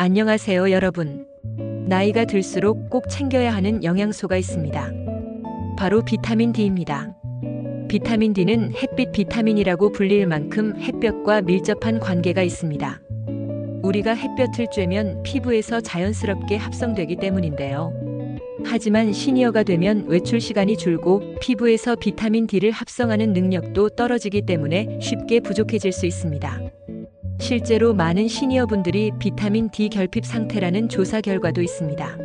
안녕하세요, 여러분. 나이가 들수록 꼭 챙겨야 하는 영양소가 있습니다. 바로 비타민 D입니다. 비타민 D는 햇빛 비타민이라고 불릴 만큼 햇볕과 밀접한 관계가 있습니다. 우리가 햇볕을 쬐면 피부에서 자연스럽게 합성되기 때문인데요. 하지만 시니어가 되면 외출 시간이 줄고 피부에서 비타민 D를 합성하는 능력도 떨어지기 때문에 쉽게 부족해질 수 있습니다. 실제로 많은 시니어분들이 비타민 D 결핍 상태라는 조사 결과도 있습니다.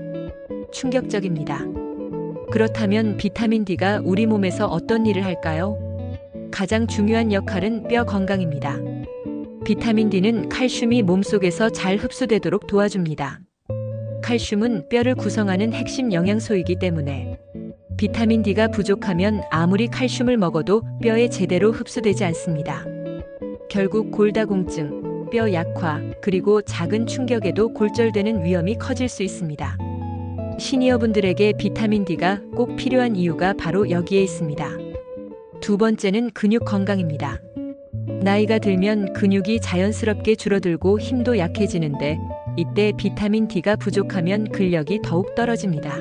충격적입니다. 그렇다면 비타민 D가 우리 몸에서 어떤 일을 할까요? 가장 중요한 역할은 뼈 건강입니다. 비타민 D는 칼슘이 몸속에서 잘 흡수되도록 도와줍니다. 칼슘은 뼈를 구성하는 핵심 영양소이기 때문에 비타민 D가 부족하면 아무리 칼슘을 먹어도 뼈에 제대로 흡수되지 않습니다. 결국 골다공증, 뼈 약화, 그리고 작은 충격에도 골절되는 위험이 커질 수 있습니다. 시니어분들에게 비타민 D가 꼭 필요한 이유가 바로 여기에 있습니다. 두 번째는 근육 건강입니다. 나이가 들면 근육이 자연스럽게 줄어들고 힘도 약해지는데 이때 비타민 D가 부족하면 근력이 더욱 떨어집니다.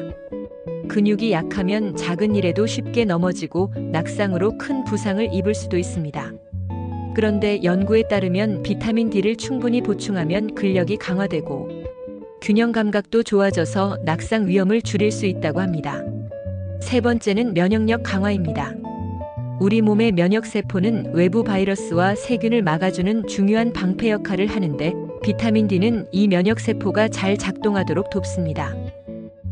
근육이 약하면 작은 일에도 쉽게 넘어지고 낙상으로 큰 부상을 입을 수도 있습니다. 그런데 연구에 따르면 비타민 D를 충분히 보충하면 근력이 강화되고 균형 감각도 좋아져서 낙상 위험을 줄일 수 있다고 합니다. 세 번째는 면역력 강화입니다. 우리 몸의 면역세포는 외부 바이러스와 세균을 막아주는 중요한 방패 역할을 하는데 비타민 D는 이 면역세포가 잘 작동하도록 돕습니다.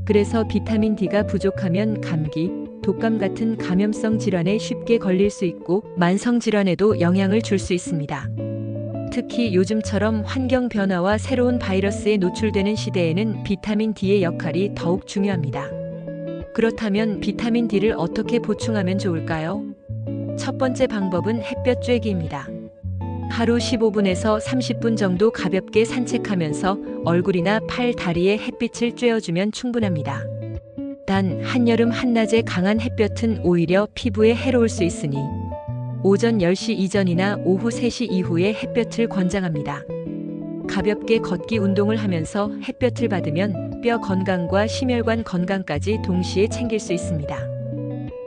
그래서 비타민 D가 부족하면 감기, 독감 같은 감염성 질환에 쉽게 걸릴 수 있고 만성 질환에도 영향을 줄 수 있습니다. 특히 요즘처럼 환경 변화와 새로운 바이러스에 노출되는 시대에는 비타민 D의 역할이 더욱 중요합니다. 그렇다면 비타민 D를 어떻게 보충하면 좋을까요? 첫 번째 방법은 햇볕 쬐기입니다. 하루 15분에서 30분 정도 가볍게 산책하면서 얼굴이나 팔, 다리에 햇빛을 쬐어주면 충분합니다. 단, 한여름 한낮의 강한 햇볕은 오히려 피부에 해로울 수 있으니 오전 10시 이전이나 오후 3시 이후에 햇볕을 권장합니다. 가볍게 걷기 운동을 하면서 햇볕을 받으면 뼈 건강과 심혈관 건강까지 동시에 챙길 수 있습니다.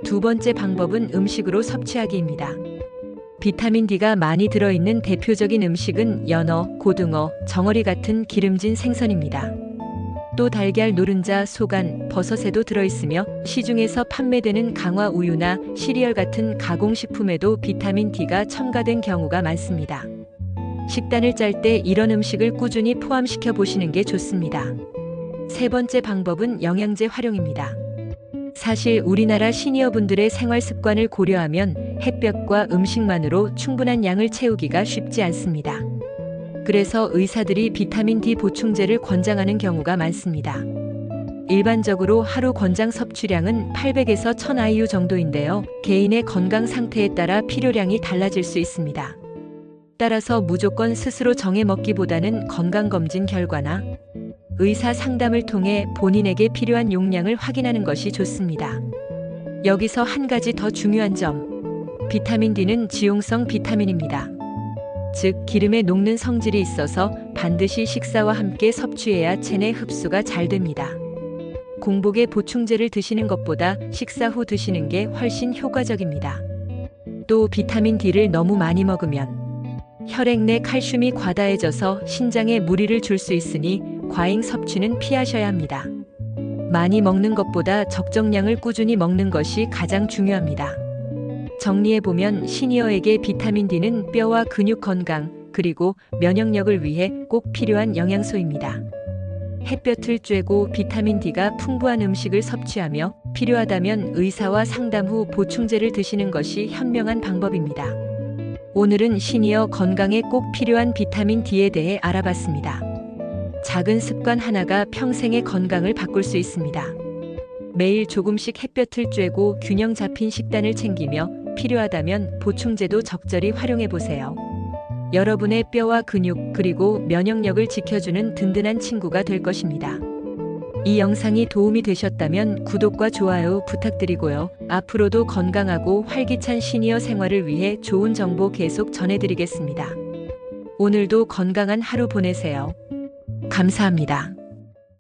두 번째 방법은 음식으로 섭취하기입니다. 비타민 D가 많이 들어있는 대표적인 음식은 연어, 고등어, 정어리 같은 기름진 생선입니다. 또 달걀, 노른자, 소간, 버섯에도 들어있으며 시중에서 판매되는 강화 우유나 시리얼 같은 가공식품에도 비타민 D가 첨가된 경우가 많습니다. 식단을 짤 때 이런 음식을 꾸준히 포함시켜 보시는 게 좋습니다. 세 번째 방법은 영양제 활용입니다. 사실 우리나라 시니어분들의 생활 습관을 고려하면 햇볕과 음식만으로 충분한 양을 채우기가 쉽지 않습니다. 그래서 의사들이 비타민 D 보충제를 권장하는 경우가 많습니다. 일반적으로 하루 권장 섭취량은 800에서 1000IU 정도인데요. 개인의 건강 상태에 따라 필요량이 달라질 수 있습니다. 따라서 무조건 스스로 정해 먹기보다는 건강검진 결과나 의사 상담을 통해 본인에게 필요한 용량을 확인하는 것이 좋습니다. 여기서 한 가지 더 중요한 점. 비타민 D는 지용성 비타민입니다. 즉, 기름에 녹는 성질이 있어서 반드시 식사와 함께 섭취해야 체내 흡수가 잘 됩니다. 공복에 보충제를 드시는 것보다 식사 후 드시는 게 훨씬 효과적입니다. 또 비타민 D를 너무 많이 먹으면 혈액 내 칼슘이 과다해져서 신장에 무리를 줄 수 있으니 과잉 섭취는 피하셔야 합니다. 많이 먹는 것보다 적정량을 꾸준히 먹는 것이 가장 중요합니다. 정리해보면 시니어에게 비타민 D는 뼈와 근육 건강, 그리고 면역력을 위해 꼭 필요한 영양소입니다. 햇볕을 쬐고 비타민 D가 풍부한 음식을 섭취하며 필요하다면 의사와 상담 후 보충제를 드시는 것이 현명한 방법입니다. 오늘은 시니어 건강에 꼭 필요한 비타민 D에 대해 알아봤습니다. 작은 습관 하나가 평생의 건강을 바꿀 수 있습니다. 매일 조금씩 햇볕을 쬐고 균형 잡힌 식단을 챙기며 필요하다면 보충제도 적절히 활용해 보세요. 여러분의 뼈와 근육 그리고 면역력을 지켜주는 든든한 친구가 될 것입니다. 이 영상이 도움이 되셨다면 구독과 좋아요 부탁드리고요. 앞으로도 건강하고 활기찬 시니어 생활을 위해 좋은 정보 계속 전해드리겠습니다. 오늘도 건강한 하루 보내세요. 감사합니다.